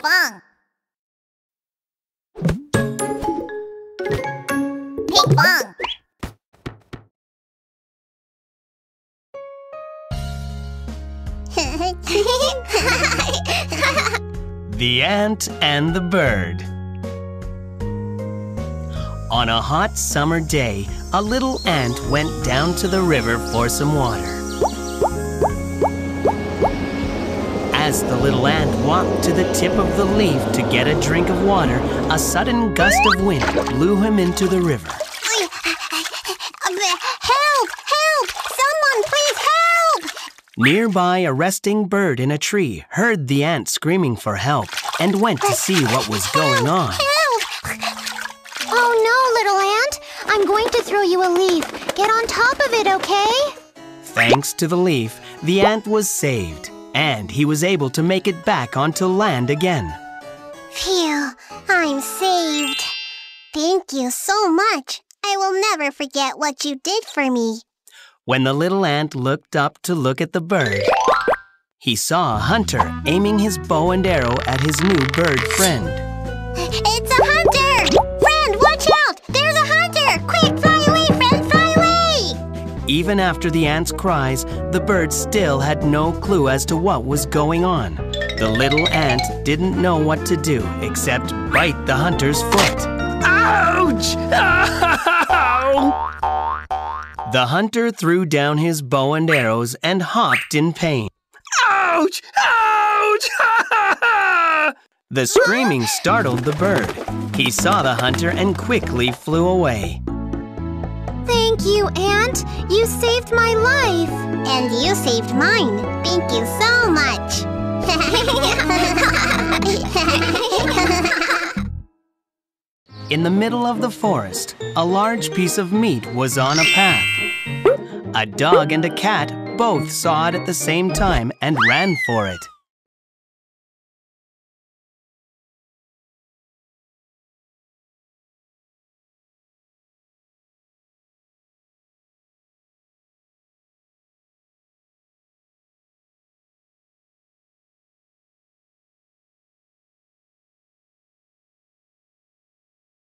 bong. Ping pong. The Ant and the Bird. On a hot summer day, a little ant went down to the river for some water. As the little ant walked to the tip of the leaf to get a drink of water, a sudden gust of wind blew him into the river. Help! Help! Someone please help! Nearby, a resting bird in a tree heard the ant screaming for help and went to see what was going on. Help! Oh no, little ant! I'm going to throw you a leaf. Get on top of it, okay? Thanks to the leaf, the ant was saved, and he was able to make it back onto land again. Phew, I'm saved. Thank you so much. I will never forget what you did for me. When the little ant looked up to look at the bird, he saw a hunter aiming his bow and arrow at his new bird friend. It's a hunter! Friend, watch out! There's a hunter! Quick, fly away, friend, fly away! Even after the ant's cries, the bird still had no clue as to what was going on. The little ant didn't know what to do except bite the hunter's foot. Ouch! Ow! The hunter threw down his bow and arrows and hopped in pain. Ouch! Ouch! The screaming startled the bird. He saw the hunter and quickly flew away. Thank you, Ant. You saved my life. And you saved mine. Thank you so much. In the middle of the forest, a large piece of meat was on a path. A dog and a cat both saw it at the same time and ran for it.